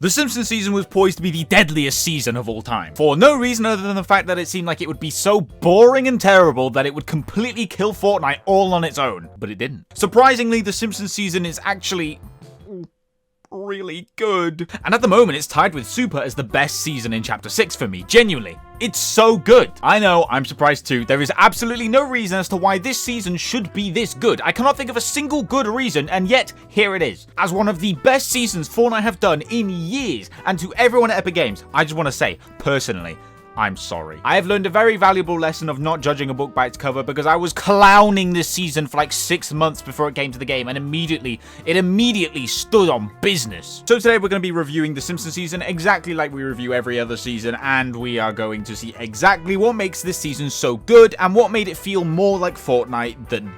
The Simpsons season was poised to be the deadliest season of all time, for no reason other than the fact that it seemed like it would be so boring and terrible that it would completely kill Fortnite all on its own, but it didn't. Surprisingly, the Simpsons season is actually really good. And at the moment, it's tied with Super as the best season in Chapter 6 for me, genuinely. It's so good. I know, I'm surprised too. There is absolutely no reason as to why this season should be this good. I cannot think of a single good reason, and yet, here it is. As one of the best seasons Fortnite have done in years, and to everyone at Epic Games, I just want to say, personally, I'm sorry. I have learned a very valuable lesson of not judging a book by its cover because I was clowning this season for like 6 months before it came to the game, and it immediately stood on business. So today we're going to be reviewing the Simpsons season exactly like we review every other season, and we are going to see exactly what makes this season so good and what made it feel more like Fortnite than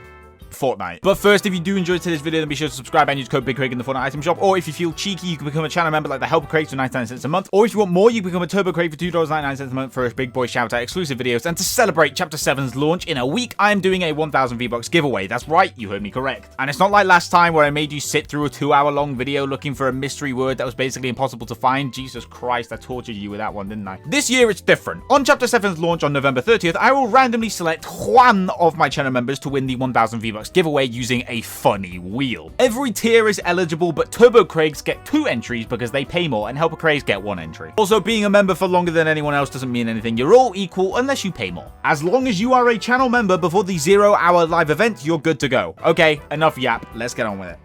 Fortnite. But first, if you do enjoy today's video, then be sure to subscribe and use code BigCraigd in the Fortnite item shop. Or if you feel cheeky, you can become a channel member like the Helper Craigd for 99 cents a month. Or if you want more, you can become a Turbo Craigd for $2.99 a month for a big boy shout out, exclusive videos. And to celebrate Chapter 7's launch in a week, I am doing a 1,000 V-Bucks giveaway. That's right, you heard me correct. And it's not like last time where I made you sit through a 2-hour-long video looking for a mystery word that was basically impossible to find. Jesus Christ, I tortured you with that one, didn't I? This year, it's different. On Chapter 7's launch on November 30th, I will randomly select one of my channel members to win the 1,000 V-Bucks giveaway using a funny wheel. Every tier is eligible, but Turbo Craigs get 2 entries because they pay more, and Helper Craigs get 1 entry. Also, being a member for longer than anyone else doesn't mean anything. You're all equal unless you pay more. As long as you are a channel member before the 0-hour live event, you're good to go. Okay, enough yap. Let's get on with it.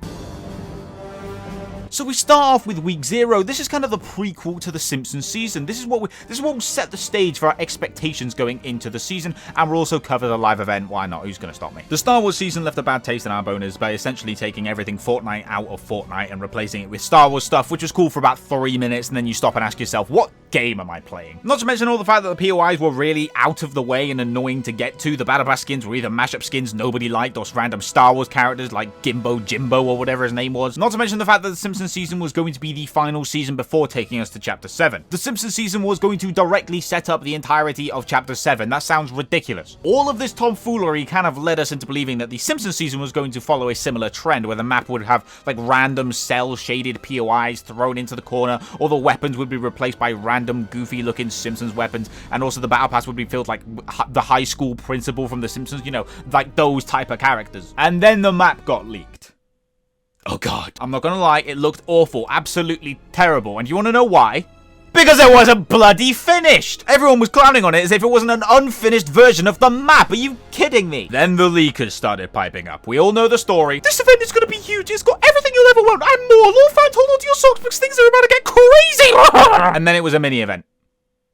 So we start off with week 0. This is kind of the prequel to the Simpsons season. This is what will set the stage for our expectations going into the season, and we'll also cover the live event. Why not? Who's going to stop me? The Star Wars season left a bad taste in our boners by essentially taking everything Fortnite out of Fortnite and replacing it with Star Wars stuff, which was cool for about 3 minutes, and then you stop and ask yourself, what game am I playing? Not to mention all the fact that the POIs were really out of the way and annoying to get to. The Battle Pass skins were either mashup skins nobody liked or random Star Wars characters like Gimbo Jimbo or whatever his name was. Not to mention the fact that the Simpsons season was going to be the final season before taking us to Chapter 7. The Simpsons season was going to directly set up the entirety of Chapter 7. That sounds ridiculous. All of this tomfoolery kind of led us into believing that the Simpsons season was going to follow a similar trend where the map would have like random cell-shaded POIs thrown into the corner, or the weapons would be replaced by random goofy-looking Simpsons weapons, and also the Battle Pass would be filled like the high school principal from The Simpsons, you know, like those type of characters. And then the map got leaked. Oh god, I'm not gonna lie, it looked awful, absolutely terrible, and you wanna know why? Because it wasn't bloody finished! Everyone was clowning on it as if it wasn't an unfinished version of the map, are you kidding me? Then the leakers started piping up. We all know the story. This event is gonna be huge, it's got everything you'll ever want, and more! All fans, hold on to your socks because things are about to get crazy! And then it was a mini event.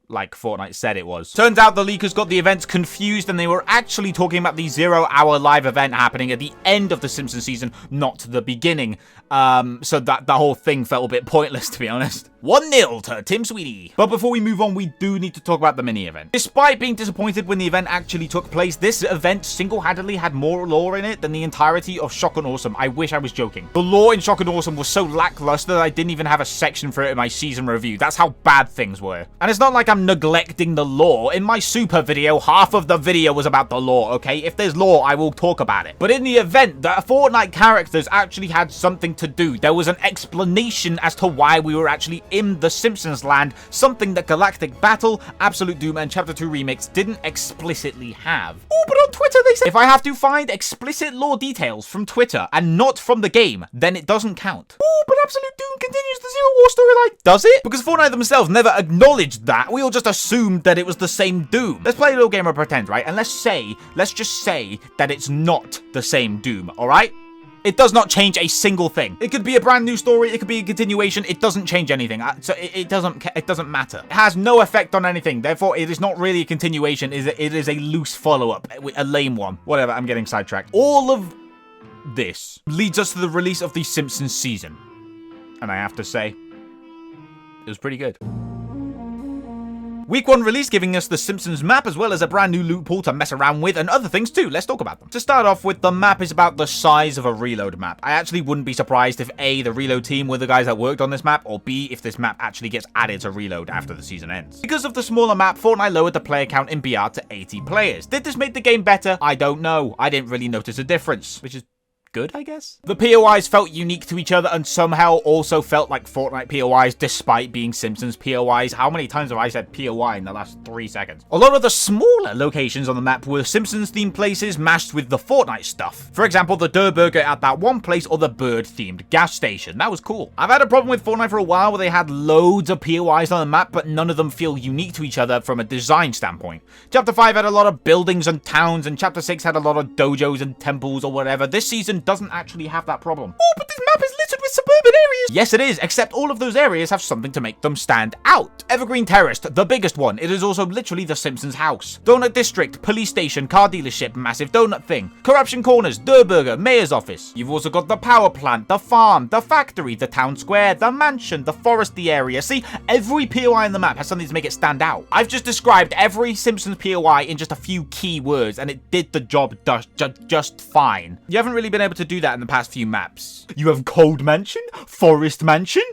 Like Fortnite said it was. Turns out the leakers got the events confused and they were actually talking about the 0-hour live event happening at the end of the Simpsons season, not the beginning. So that the whole thing felt a bit pointless, to be honest. 1-0 to Tim Sweetie. But before we move on, we do need to talk about the mini event. Despite being disappointed when the event actually took place, this event single-handedly had more lore in it than the entirety of Shock and Awesome. I wish I was joking. The lore in Shock and Awesome was so lackluster that I didn't even have a section for it in my season review. That's how bad things were. And it's not like I'm neglecting the lore. In my Super video, half of the video was about the lore, okay? If there's lore, I will talk about it. But in the event, the Fortnite characters actually had something to do. There was an explanation as to why we were actually in the Simpsons land, something that Galactic Battle, Absolute Doom, and Chapter 2 Remix didn't explicitly have. Oh, but on Twitter they said if I have to find explicit lore details from Twitter and not from the game, then it doesn't count. Oh, but Absolute Doom continues the Zero War storyline. Does it? Because Fortnite themselves never acknowledged that. We all just assumed that it was the same Doom. Let's play a little game of pretend, right? And let's just say that it's not the same Doom, alright? It does not change a single thing. It could be a brand new story, it could be a continuation, it doesn't change anything. So it doesn't matter. It has no effect on anything, therefore it is not really a continuation, it is a loose follow-up, a lame one. Whatever, I'm getting sidetracked. All of this leads us to the release of the Simpsons season. And I have to say, it was pretty good. Week 1 release giving us the Simpsons map as well as a brand new loot pool to mess around with and other things too. Let's talk about them. To start off with, the map is about the size of a reload map. I actually wouldn't be surprised if A, the reload team were the guys that worked on this map, or B, if this map actually gets added to reload after the season ends. Because of the smaller map, Fortnite lowered the player count in BR to 80 players. Did this make the game better? I don't know. I didn't really notice a difference, which is good, I guess. The POIs felt unique to each other and somehow also felt like Fortnite POIs despite being Simpsons POIs. How many times have I said POI in the last 3 seconds? A lot of the smaller locations on the map were Simpsons themed places mashed with the Fortnite stuff. For example, the Durr Burger at that one place or the bird themed gas station. That was cool. I've had a problem with Fortnite for a while where they had loads of POIs on the map, but none of them feel unique to each other from a design standpoint. Chapter 5 had a lot of buildings and towns, and Chapter 6 had a lot of dojos and temples or whatever. This season doesn't actually have that problem. Oh, but this map is littered with suburban areas. Yes, it is, except all of those areas have something to make them stand out. Evergreen Terrace, the biggest one. It is also literally the Simpsons house. Donut District, police station, car dealership, massive donut thing. Corruption Corners, Durr Burger, mayor's office. You've also got the power plant, the farm, the factory, the town square, the mansion, the foresty area. See, every POI in the map has something to make it stand out. I've just described every Simpsons POI in just a few key words, and it did the job just fine. You haven't really been able to do that in the past few maps. You have Cold Mansion, Forest Mansion,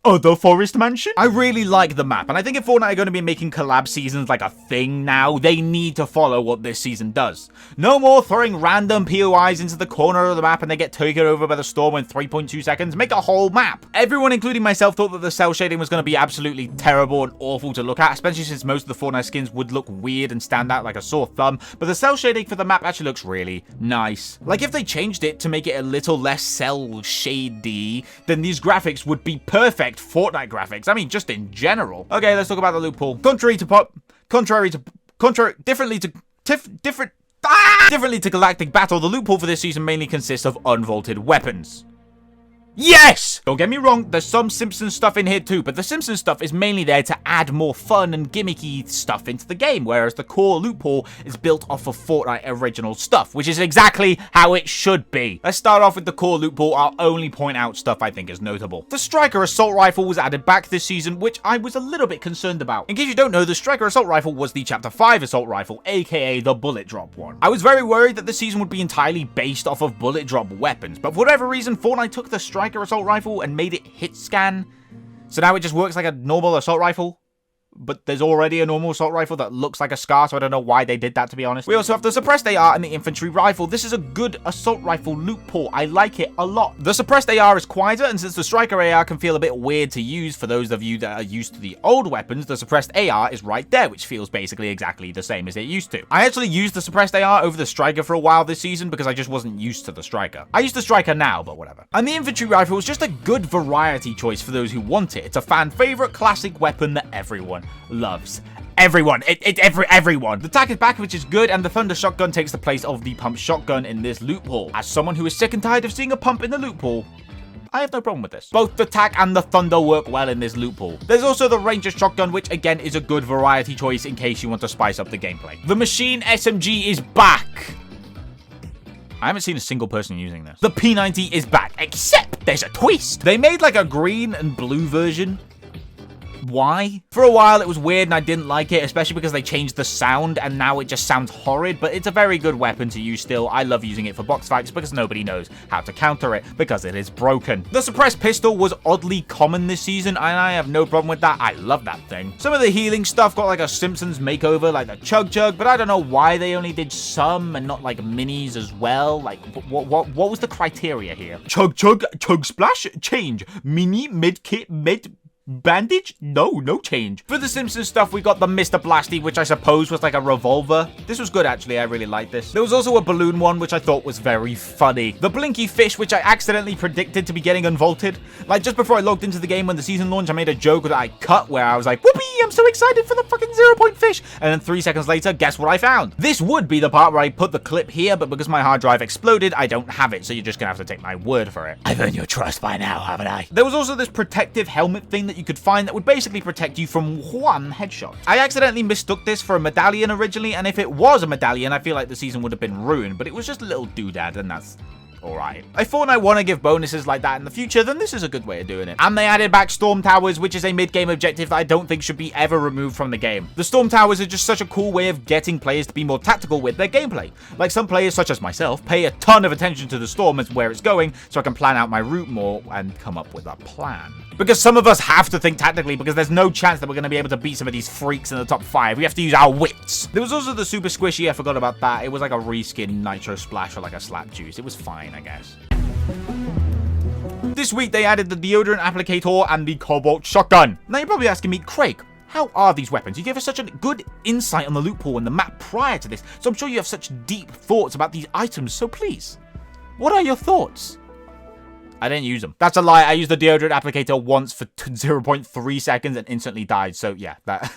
other Forest Mansion. I really like the map, and I think if Fortnite are going to be making collab seasons like a thing now, they need to follow what this season does. No more throwing random POIs into the corner of the map and they get taken over by the storm in 3.2 seconds. Make a whole map. Everyone, including myself, thought that the cell shading was going to be absolutely terrible and awful to look at, especially since most of the Fortnite skins would look weird and stand out like a sore thumb, but the cell shading for the map actually looks really nice. Like, if they changed it to make it a little less cell shady, then these graphics would be perfect Fortnite graphics. I mean, just in general. Okay, let's talk about the loophole. Differently to Galactic Battle, the loophole for this season mainly consists of unvaulted weapons. Yes! Don't get me wrong, there's some Simpsons stuff in here too, but the Simpsons stuff is mainly there to add more fun and gimmicky stuff into the game, whereas the core loophole is built off of Fortnite original stuff, which is exactly how it should be. Let's start off with the core loophole. I'll only point out stuff I think is notable. The Striker Assault Rifle was added back this season, which I was a little bit concerned about. In case you don't know, the Striker Assault Rifle was the Chapter 5 Assault Rifle, aka the bullet drop one. I was very worried that the season would be entirely based off of bullet drop weapons, but for whatever reason, Fortnite took the Striker Assault Rifle and made it hit scan, so now it just works like a normal assault rifle. But there's already a normal assault rifle that looks like a SCAR, so I don't know why they did that, to be honest. We also have the suppressed AR and the infantry rifle. This is a good assault rifle loophole. I like it a lot. The suppressed AR is quieter, and since the striker AR can feel a bit weird to use for those of you that are used to the old weapons, the suppressed AR is right there, which feels basically exactly the same as it used to. I actually used the suppressed AR over the striker for a while this season because I just wasn't used to the striker. I use the striker now, but whatever. And the infantry rifle is just a good variety choice for those who want it. It's a fan favorite classic weapon that everyone loves. Everyone. Everyone. The TAC is back, which is good, and the Thunder Shotgun takes the place of the Pump Shotgun in this loophole. As someone who is sick and tired of seeing a pump in the loophole, I have no problem with this. Both the TAC and the Thunder work well in this loophole. There's also the Ranger Shotgun, which again is a good variety choice in case you want to spice up the gameplay. The Machine SMG is back. I haven't seen a single person using this. The P90 is back, except there's a twist. They made like a green and blue version. Why? For a while it was weird and I didn't like it, especially because they changed the sound and now it just sounds horrid, but it's a very good weapon to use still. I love using it for box fights because nobody knows how to counter it because it is broken. The suppressed pistol was oddly common this season and I have no problem with that. I love that thing. Some of the healing stuff got like a Simpsons makeover, like the Chug Chug, but I don't know why they only did some and not like minis as well. Like what was the criteria here? Chug Chug, Chug Splash, change. Mini, mid kit, mid bandage? No change. For the Simpsons stuff, we got the Mr. Blasty, which I suppose was like a revolver. This was good, actually. I really liked this. There was also a balloon one, which I thought was very funny. The Blinky Fish, which I accidentally predicted to be getting unvaulted. Like, just before I logged into the game when the season launched, I made a joke that I cut where I was like, whoopee, I'm so excited for the fucking 0-point fish. And then 3 seconds later, guess what I found? This would be the part where I put the clip here, but because my hard drive exploded, I don't have it, so you're just gonna have to take my word for it. I've earned your trust by now, haven't I? There was also this protective helmet thing that you could find that would basically protect you from one headshot. I accidentally mistook this for a medallion originally, and if it was a medallion, I feel like the season would have been ruined, but it was just a little doodad, and that's alright. If Fortnite want to give bonuses like that in the future, then this is a good way of doing it. And they added back Storm Towers, which is a mid-game objective that I don't think should be ever removed from the game. The Storm Towers are just such a cool way of getting players to be more tactical with their gameplay. Like some players, such as myself, pay a ton of attention to the storm and where it's going, so I can plan out my route more and come up with a plan. Because some of us have to think tactically, because there's no chance that we're going to be able to beat some of these freaks in the top 5. We have to use our wits. There was also the Super Squishy. I forgot about that. It was like a reskin Nitro Splash or like a Slap Juice. It was fine. I guess. This week, they added the deodorant applicator and the cobalt shotgun. Now, you're probably asking me, Craig, how are these weapons? You gave us such a good insight on the loophole and the map prior to this, so I'm sure you have such deep thoughts about these items, so please, what are your thoughts? I didn't use them. That's a lie. I used the deodorant applicator once for 0.3 seconds and instantly died, so yeah, that...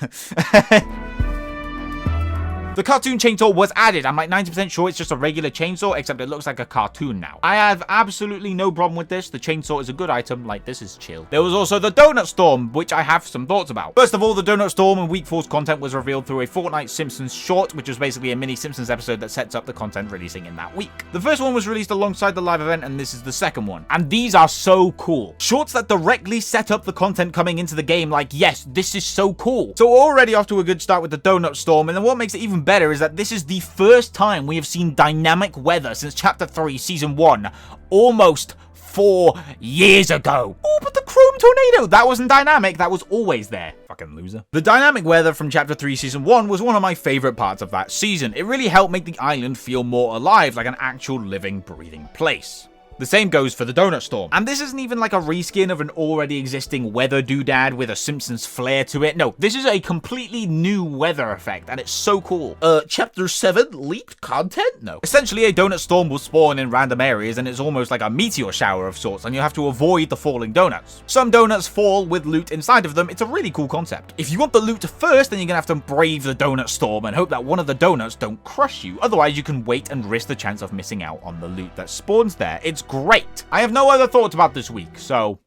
The cartoon chainsaw was added. I'm like 90% sure it's just a regular chainsaw, except it looks like a cartoon now. I have absolutely no problem with this. The chainsaw is a good item. Like, this is chill. There was also the donut storm, which I have some thoughts about. First of all, the donut storm and week 4's content was revealed through a Fortnite Simpsons short, which was basically a mini Simpsons episode that sets up the content releasing in that week. The first one was released alongside the live event, and this is the second one. And these are so cool. Shorts that directly set up the content coming into the game. Like, yes, this is so cool. So we're already off to a good start with the donut storm, and then what makes it even better is that this is the first time we have seen dynamic weather since Chapter 3, Season 1, almost 4 years ago. Oh, but the chrome tornado, that wasn't dynamic, that was always there. Fucking loser. The dynamic weather from Chapter 3, Season 1 was one of my favorite parts of that season. It really helped make the island feel more alive, like an actual living, breathing place. The same goes for the donut storm. And this isn't even like a reskin of an already existing weather doodad with a Simpsons flair to it. No, this is a completely new weather effect, and it's so cool. Chapter 7 leaked content? No. Essentially, a donut storm will spawn in random areas, and it's almost like a meteor shower of sorts, and you have to avoid the falling donuts. Some donuts fall with loot inside of them. It's a really cool concept. If you want the loot first, then you're gonna have to brave the donut storm and hope that one of the donuts don't crush you. Otherwise, you can wait and risk the chance of missing out on the loot that spawns there. It's great. I have no other thoughts about this week, so...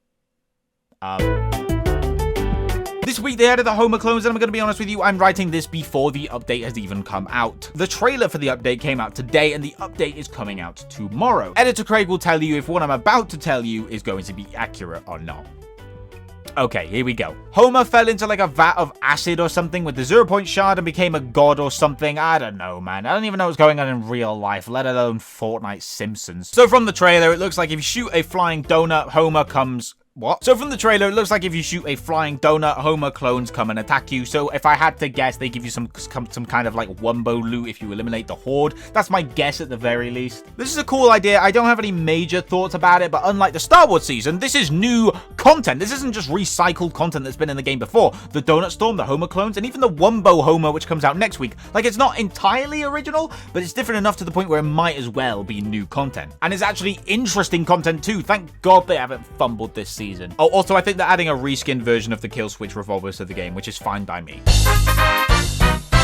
This week they added the Homer clones, and I'm going to be honest with you, I'm writing this before the update has even come out. The trailer for the update came out today, and the update is coming out tomorrow. Editor Craig will tell you if what I'm about to tell you is going to be accurate or not. Okay, here we go. Homer fell into like a vat of acid or something with the 0-point shard and became a god or something. I don't know, man. I don't even know what's going on in real life, let alone Fortnite Simpsons. So from the trailer, it looks like if you shoot a flying donut, Homer comes... What? So from the trailer, it looks like if you shoot a flying donut, Homer clones come and attack you. So if I had to guess, they give you some kind of like wumbo loot if you eliminate the horde. That's my guess at the very least. This is a cool idea. I don't have any major thoughts about it, but unlike the Star Wars season, this is new content. This isn't just recycled content that's been in the game before. The Donut Storm, the Homer clones, and even the Wumbo Homer, which comes out next week. Like, it's not entirely original, but it's different enough to the point where it might as well be new content. And it's actually interesting content too. Thank God they haven't fumbled this season. Oh, also, I think they're adding a reskinned version of the Kill Switch revolvers to the game, which is fine by me.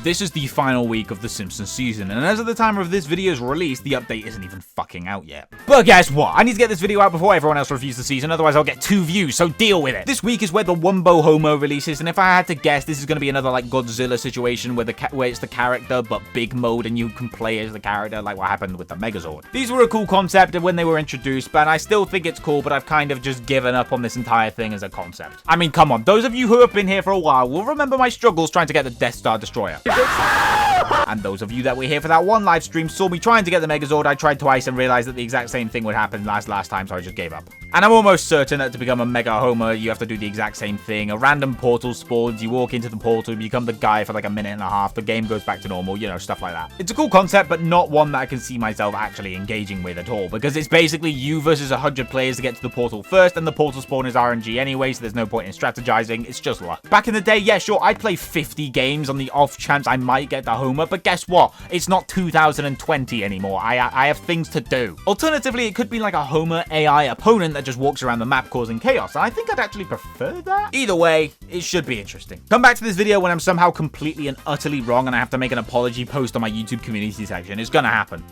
This is the final week of the Simpsons season, and as of the time of this video's release, the update isn't even fucking out yet. But guess what? I need to get this video out before everyone else reviews the season, otherwise I'll get 2 views, so deal with it. This week is where the Wumbo Homo releases, and if I had to guess, this is going to be another like Godzilla situation where it's the character, but big mode, and you can play as the character, like what happened with the Megazord. These were a cool concept when they were introduced, but I still think it's cool, but I've kind of just given up on this entire thing as a concept. I mean, come on, those of you who have been here for a while will remember my struggles trying to get the Death Star Destroyer. And those of you that were here for that one live stream saw me trying to get the Megazord. I tried twice and realized that the exact same thing would happen last time, so I just gave up. And I'm almost certain that to become a Mega Homer, you have to do the exact same thing. A random portal spawns, you walk into the portal, you become the guy for like a minute and a half, the game goes back to normal, you know, stuff like that. It's a cool concept, but not one that I can see myself actually engaging with at all, because it's basically you versus 100 players to get to the portal first, and the portal spawn is RNG anyway, so there's no point in strategizing, it's just luck. Back in the day, yeah, sure, I'd play 50 games on the off chance I might get the Homer, but guess what? It's not 2020 anymore. I have things to do. Alternatively, it could be like a Homer AI opponent that just walks around the map causing chaos, and I think I'd actually prefer that. Either way, it should be interesting. Come back to this video when I'm somehow completely and utterly wrong and I have to make an apology post on my YouTube community section. It's gonna happen.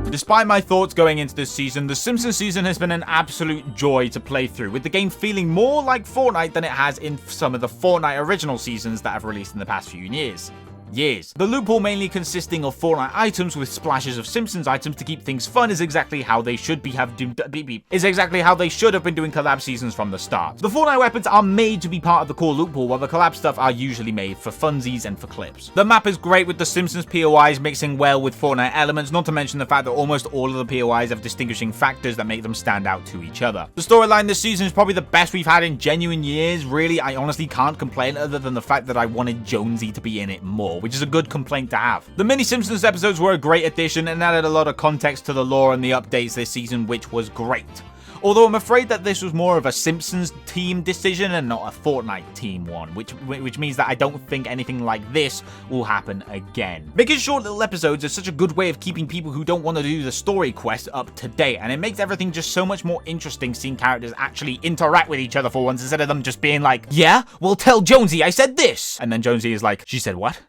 Despite my thoughts going into this season, the Simpsons season has been an absolute joy to play through, with the game feeling more like Fortnite than it has in some of the Fortnite original seasons that have released in the past few years. The loophole mainly consisting of Fortnite items with splashes of Simpsons items to keep things fun is exactly how they should have been doing collab seasons from the start. The Fortnite weapons are made to be part of the core loophole, while the collab stuff are usually made for funsies and for clips. The map is great with the Simpsons POIs mixing well with Fortnite elements, not to mention the fact that almost all of the POIs have distinguishing factors that make them stand out to each other. The storyline this season is probably the best we've had in genuine years. Really, I honestly can't complain other than the fact that I wanted Jonesy to be in it more. which is a good complaint to have. The mini Simpsons episodes were a great addition and added a lot of context to the lore and the updates this season, which was great. Although I'm afraid that this was more of a Simpsons team decision and not a Fortnite team one, which means that I don't think anything like this will happen again. Making short little episodes is such a good way of keeping people who don't want to do the story quest up to date, and it makes everything just so much more interesting seeing characters actually interact with each other for once, instead of them just being like, yeah, well tell Jonesy I said this, and then Jonesy is like, she said what?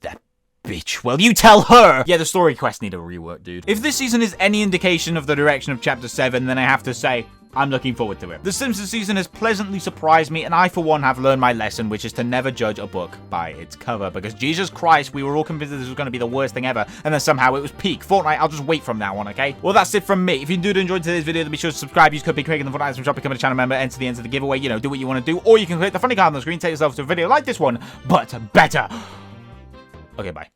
That bitch. Well, you tell her! Yeah, the story quests need a rework, dude. If this season is any indication of the direction of Chapter 7, then I have to say, I'm looking forward to it. The Simpsons season has pleasantly surprised me, and I, for one, have learned my lesson, which is to never judge a book by its cover, because Jesus Christ, we were all convinced that this was going to be the worst thing ever, and then somehow it was peak. Fortnite, I'll just wait from now on, okay? Well, that's it from me. If you did enjoy today's video, then be sure to subscribe, use code BigCraigd in the Fortnite shop, become a channel member, enter the end of the giveaway, you know, do what you want to do, or you can click the funny card on the screen, take yourself to a video like this one, but better. Okay, bye.